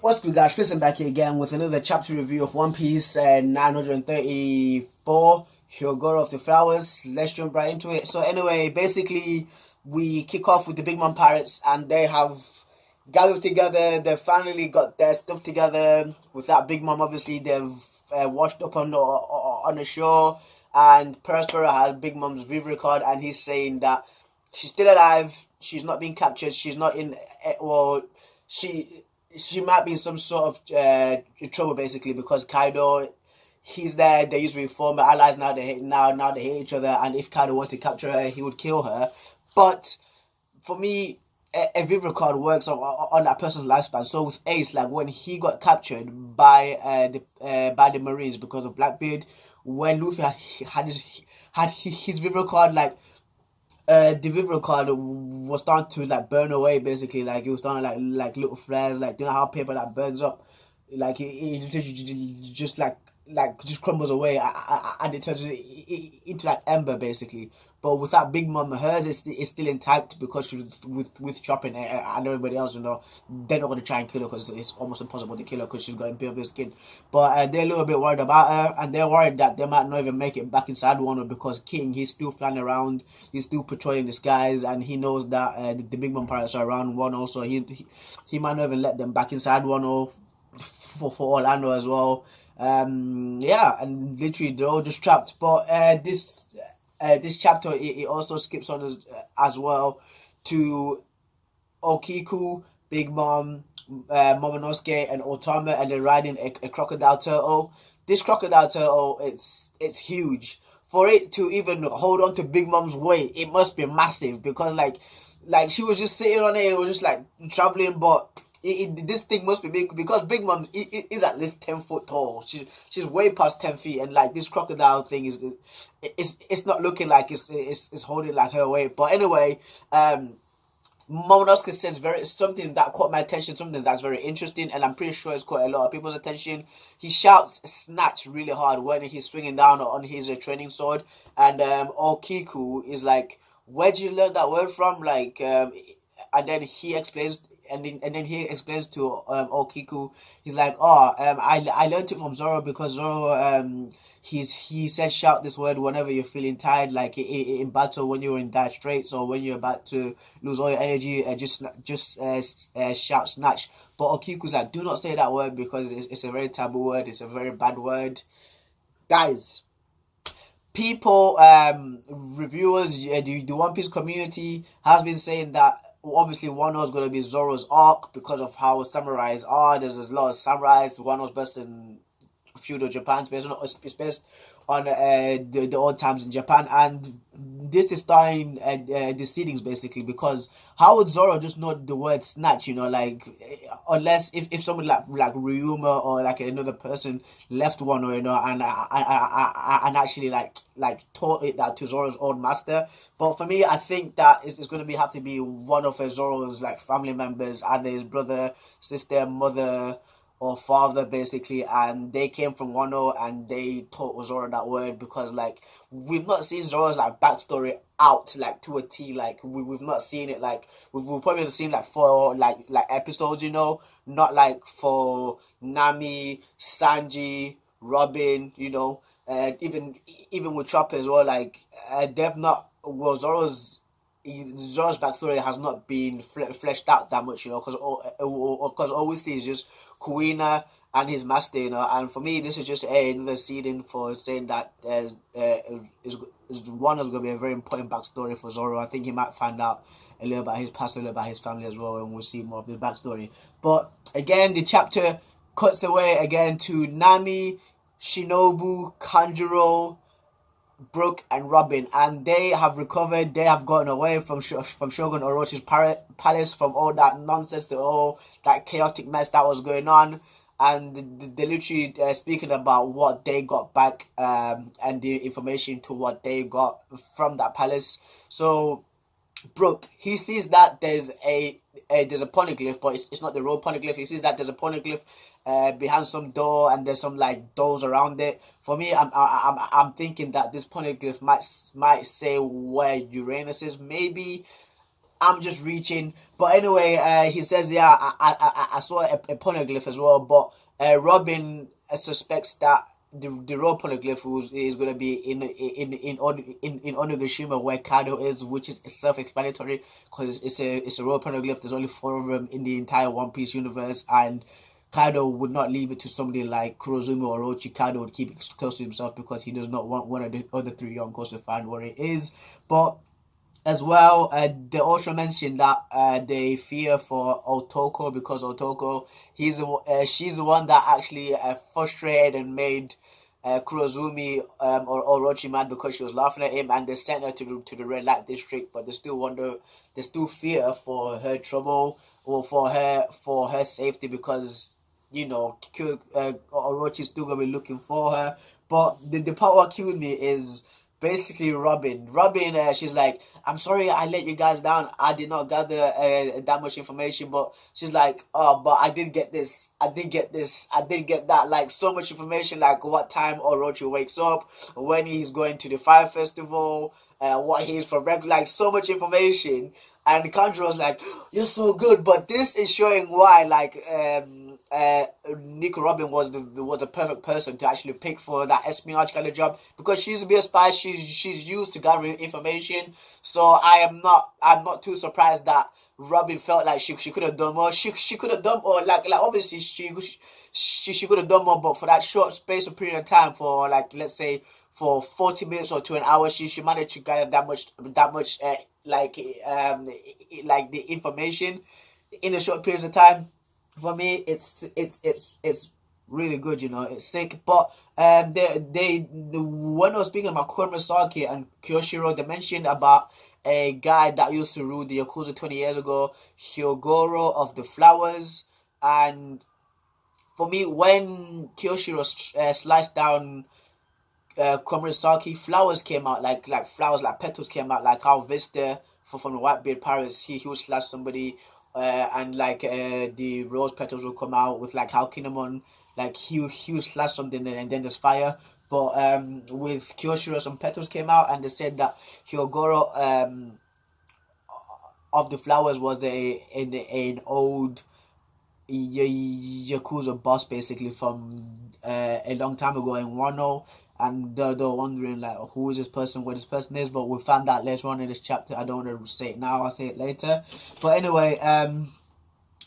What's good, guys? Listen back here again with another chapter review of One Piece 934, Hyogoro of the Flowers. Let's jump right into it. So anyway, basically, we kick off with the Big Mom Pirates, and they have gathered together. They finally got their stuff together. With that Big Mom, obviously, they've washed up on the shore, and Perospero has Big Mom's Viv record, and he's saying that she's still alive. She's not being captured. She's not in. She might be in some sort of trouble basically because Kaido, he's there. They used to be former allies. Now they hate each other. And if Kaido wants to capture her, he would kill her. But for me, a Viv record works on that person's lifespan. So with Ace, like when he got captured by the Marines because of Blackbeard, when Luffy had his Viv record, like the Viv record was starting to like burn away basically, like it was starting like little flares, like you know how paper that burns up, like it just just crumbles away and it turns into like ember basically. But with that Big Mom, hers is still intact because she was with Chopping and everybody else, you know, they're not going to try and kill her because it's almost impossible to kill her because she's got imperial skin. But they're a little bit worried about her, and they're worried that they might not even make it back inside Wano because King, he's still flying around, he's still patrolling the skies, and he knows that the Big Mom Pirates are around Wano, so he might not even let them back inside Wano for all I know as well. Yeah, and literally they're all just trapped. But this chapter it also skips on as well to Okiku, Big Mom, Momonosuke, and Otama, and they're riding a crocodile turtle. This crocodile turtle, it's huge. For it to even hold on to Big Mom's weight, it must be massive because like she was just sitting on it, it was just like traveling, but this thing must be big because Big Mom is at least 10 foot tall. She's way past 10 feet, and like this crocodile thing it's not looking like it's holding like her weight. But anyway, Momonosuke says something that caught my attention, something that's very interesting, and I'm pretty sure it's caught a lot of people's attention. He shouts "snatch" really hard when he's swinging down on his training sword, and Okiku is like, "Where'd you learn that word from?" Like, and then he explains. And then he explains to Okiku, he's like, I learned it from Zoro because Zoro he said shout this word whenever you're feeling tired, like in battle, when you're in dire straits or when you're about to lose all your energy, just shout snatch. But Okiku's like, do not say that word because it's a very taboo word, it's a very bad word. Guys, people, reviewers, the One Piece community has been saying that obviously Wano is going to be Zoro's arc because of how samurais are. There's a lot of samurais. Wano's based in feudal Japan. It's based on the old times in Japan, and this is starting the seedings basically because how would Zoro just know the word snatch? You know, like unless if somebody like Ryuma or like another person left Wano, you know, and actually like taught it that to Zoro's old master. But for me, I think that it's going to have to be one of Zoro's like family members, either his brother, sister, mother, or father basically, and they came from Wano and they taught Zoro that word because like we've not seen Zoro's like backstory out like to a T. Like we've not seen it, like we've probably seen like for like episodes, you know, not like for Nami, Sanji, Robin, you know, even with Chopper as well, like they've not, well, Zoro's backstory has not been fleshed out that much, you know, because all we see is just Kuina and his master, you know. And for me, this is just another seeding for saying that one is going to be a very important backstory for Zoro. I think he might find out a little about his past, a little about his family as well, and we'll see more of the backstory. But again, the chapter cuts away again to Nami, Shinobu, Kanjuro, Brook, and Robin, and they have recovered. They have gotten away from Shogun Orochi's palace, from all that nonsense, to all that chaotic mess that was going on, and they're literally speaking about what they got back, and the information to what they got from that palace. So Brook, he sees that there's a poneglyph, but it's not the real poneglyph. He sees that there's a poneglyph behind some door, and there's some like doors around it. For me, I'm thinking that this poneglyph might say where Uranus is. Maybe I'm just reaching. But anyway, he says, yeah, I saw a poneglyph as well. But Robin suspects that the raw poneglyph is going to be in Onigashima where Kaido is, which is self-explanatory because it's a raw poneglyph. There's only 4 of them in the entire One Piece universe, and Kaido would not leave it to somebody like Kurozumi or Orochi. Kaido would keep it close to himself because he does not want one of the other 3 yonkos to find what it is. But as well, they also mentioned that they fear for Otoko because Otoko, she's the one that actually frustrated and made Kurozumi or Orochi mad because she was laughing at him, and they sent her to the red light district. But they still fear for her trouble or for her safety because Orochi's still gonna be looking for her. But the part what killed me is basically Robin. She's like, I'm sorry I let you guys down. I did not gather that much information, but she's like, oh, but I did get this. I did get that. Like, so much information, like what time Orochi wakes up, when he's going to the Fire Festival, what he's for regular, like so much information. And Kanjuro was like, you're so good, but this is showing why, like, Nico Robin was the perfect person to actually pick for that espionage kind of job because she's a bit of spy. She's used to gathering information. So I'm not too surprised that Robin felt like she could have done more. She could have done more. Like obviously she could have done more, but for that short space of period of time, for like let's say for 40 minutes or to an hour, she managed to gather that much like the information in a short period of time. For me, it's really good, it's sick. But when I was speaking about Kurosaki and Kyoshiro, they mentioned about a guy that used to rule the Yakuza 20 years ago, Hyogoro of the Flowers. And for me, when Kyoshiro sliced down Kurosaki, flowers came out, like flowers, like petals came out, like how Vista from the Whitebeard Pirates, he would slash somebody, and like the rose petals will come out with like how Kinemon, like he would slash something and then there's fire. But with Kyoshiro, some petals came out, and they said that Hyogoro of the Flowers was an old Yakuza boss, basically from a long time ago in Wano. And they're wondering like, who is this person, what this person is, but we'll find out later on in this chapter. I don't want to say it now, I'll say it later. But anyway,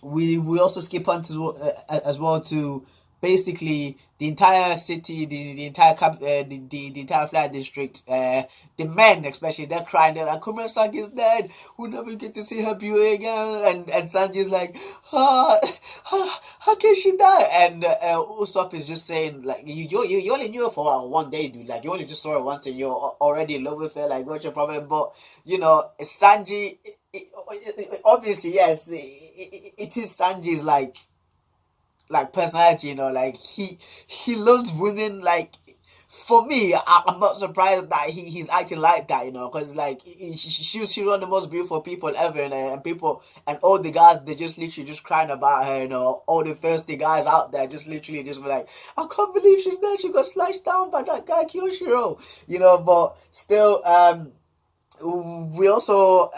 we also skip on to as well to basically the entire city, the entire the entire flight district, the men especially, they're crying. They're like, Kurosaki is dead. We'll never get to see her beauty again. And Sanji's like, how can she die? And Usopp is just saying like, you only knew her for one day, dude. Like you only just saw her once and you're already in love with her. Like what's your problem? But Sanji. Obviously, yes, it is Sanji's like personality, like he loves women. Like for me, I'm not surprised that he's acting like that, because like she's one of the most beautiful people ever, and people and all the guys, they just literally just crying about her, all the thirsty guys out there just literally just be like, I can't believe she's dead, she got slashed down by that guy Kyoshiro, but still we also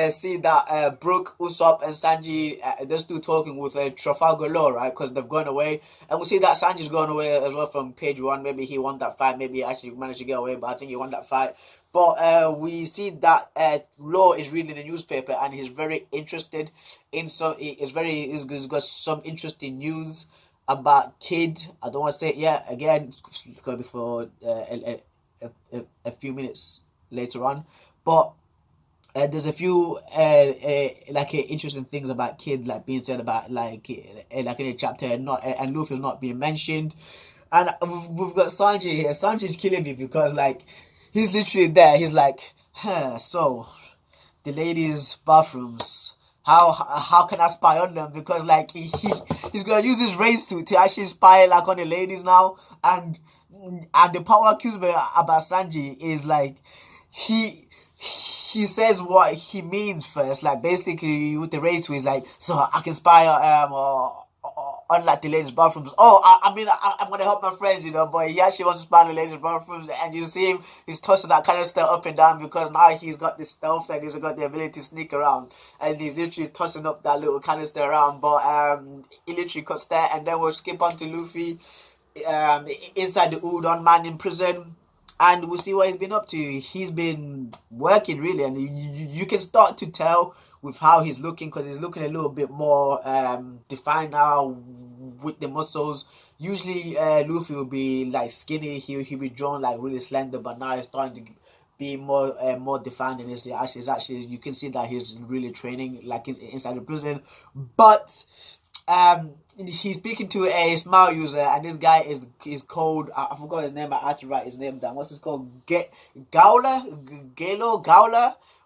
see that Brook, Usopp, and Sanji, they're still talking with Trafalgar Law, right? Because they've gone away. And we see that Sanji's gone away as well from page 1. Maybe he won that fight. Maybe he actually managed to get away, but I think he won that fight. But we see that Law is reading the newspaper and he's very interested in he's got some interesting news about Kid. I don't want to say it yet. Again, it's going to be for a few minutes later on, but there's a few interesting things about Kid like being said about like in a chapter, and Luffy's not being mentioned. And we've got Sanji here. Sanji's killing me because like he's literally there. He's like, so the ladies' bathrooms. How can I spy on them? Because like he's gonna use his race to actually spy like on the ladies now. And the power accused about Sanji is like he says what he means first, like basically with the race, he's like, so I can spy on like the ladies' bathrooms. Oh, I mean, I'm gonna help my friends, you know, but he actually wants to spy on the ladies' bathrooms, and you see him, he's tossing that kind of stuff up and down because now he's got this stealth and he's got the ability to sneak around, and he's literally tossing up that little canister around. But he literally cuts there, and then we'll skip on to Luffy, inside the Udon man in prison. And we'll see what he's been up to. He's been working really, and you can start to tell with how he's looking, because he's looking a little bit more defined now with the muscles. Usually Luffy will be like skinny, he'll be drawn like really slender, but now he's starting to be more defined, and it's actually you can see that he's really training like inside the prison. But he's speaking to a smile user, and this guy is called, I forgot his name. I had to write his name down. What's his called? Gowler.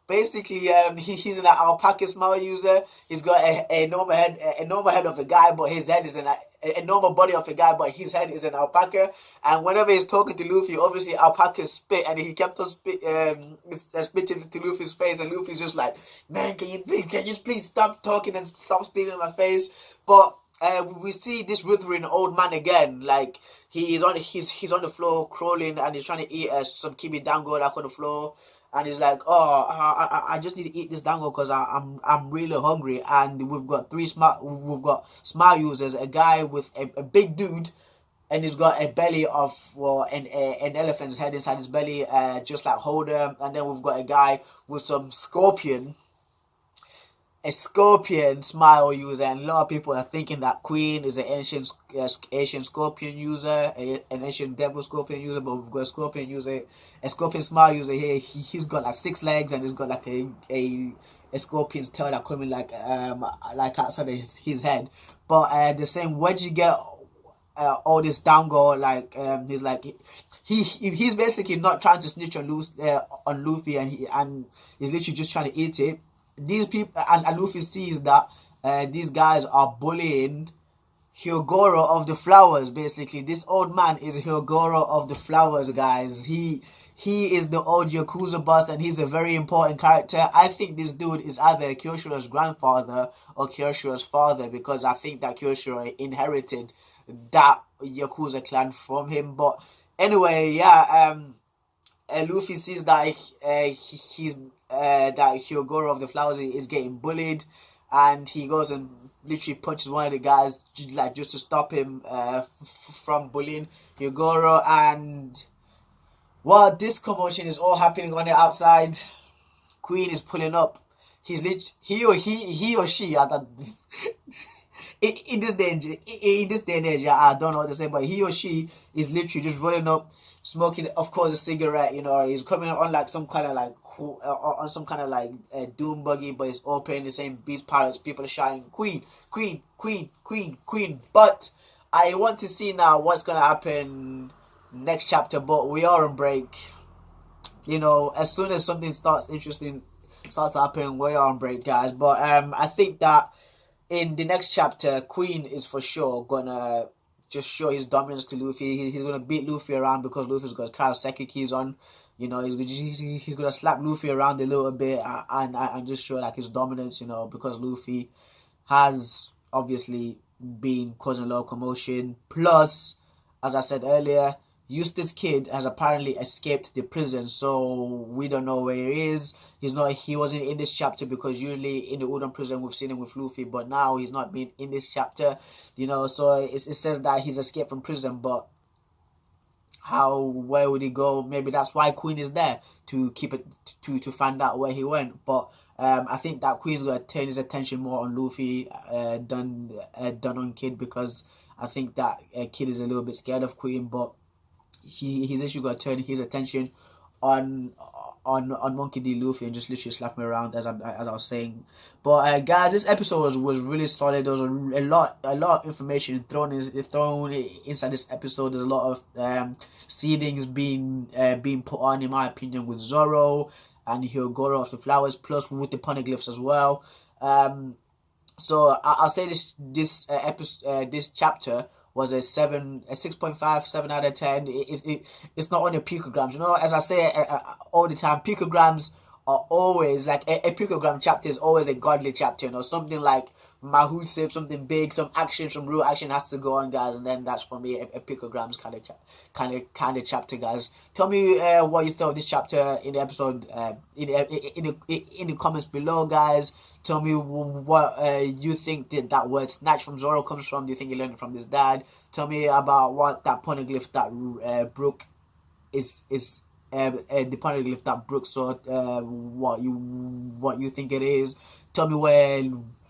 Basically, he's an alpaca smile user. He's got a normal head of a guy, but his head is a normal body of a guy, but his head is an alpaca. And whenever he's talking to Luffy, obviously alpaca spit, and he kept on spitting to Luffy's face, and Luffy's just like, man, can you please stop talking and stop spitting in my face? But we see this withering old man again. Like he's on the floor crawling, and he's trying to eat some kibi dango like on the floor. And he's like, oh, I just need to eat this dango because I'm really hungry. And we've got smile users, a guy with a big dude, and he's got a belly of an elephant's head inside his belly, just like Holder. And then we've got a guy with some a scorpion smile user, and a lot of people are thinking that Queen is an ancient Asian scorpion user, an ancient devil scorpion user, but we've got a scorpion smile user here. He's got like 6 legs, and he's got like a scorpion's tail that coming like outside of his head. But the same, where'd you get all this dango? Like he's like he's basically not trying to snitch on Luffy, and he's literally just trying to eat it. These people, and Luffy sees that these guys are bullying Hyogoro of the Flowers. Basically, this old man is Hyogoro of the Flowers, guys. He is the old Yakuza boss, and he's a very important character. I think this dude is either Kyoshiro's grandfather or Kyoshiro's father, because I think that Kyoshiro inherited that Yakuza clan from him. But anyway, yeah, Luffy sees that that Hyogoro of the Flowers is getting bullied, and he goes and literally punches one of the guys just to stop him from bullying Hyogoro. And while this commotion is all happening on the outside, Queen is pulling up. He or she, I thought, in this day and age, I don't know what to say, but he or she is literally just running up, smoking, of course, a cigarette. You know, he's coming on like some kind of like on some kind of like doom buggy, but it's all playing the same beat pirates. People are shouting Queen, Queen, Queen, Queen, Queen. But I want to see now what's gonna happen next chapter. But we are on break. You know, as soon as something interesting starts happening, we are on break, guys. But I think that in the next chapter, Queen is for sure gonna just show his dominance to Luffy. He's gonna beat Luffy around because Luffy's got Karaseki keys on. You know, he's gonna slap Luffy around a little bit and just show like his dominance. You know, because Luffy has obviously been causing a lot of commotion. Plus, as I said earlier, Eustace Kid has apparently escaped the prison, so we don't know where he is. He wasn't in this chapter, because usually in the Udon prison we've seen him with Luffy, but now he's not been in this chapter. You know, so it says that he's escaped from prison, but where would he go? Maybe that's why Queen is there, to keep it to find out where he went. But I think that Queen's gonna turn his attention more on Luffy than on Kid, because I think that Kid is a little bit scared of Queen, but he's actually got to turn his attention on Monkey D. Luffy and just literally slap him around, as I was saying. But guys, this episode was really solid. There was a lot of information thrown inside this episode. There's a lot of seedings being put on, in my opinion, with Zoro and Hyogoro of the Flowers, plus with the poneglyphs as well. So I'll say this chapter was a 6.5, 7 out of 10. It's not on the picograms. You know, as I say all the time, picograms are always like a picogram chapter is always a godly chapter. You know, something like Mahu saved something big, some action, some real action has to go on, guys, and then that's for me a picograms kind of chapter, guys. Tell me what you thought of this chapter in the episode, in the comments below, guys. Tell me what you think that word snatch from Zoro comes from. Do you think you learned it from his dad? Tell me about what that poneglyph that Brook is the poneglyph that Brook saw. What you think it is. Tell me where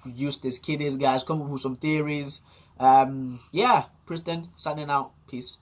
Eustace Kid is, guys. Come up with some theories. Yeah, Preston signing out. Peace.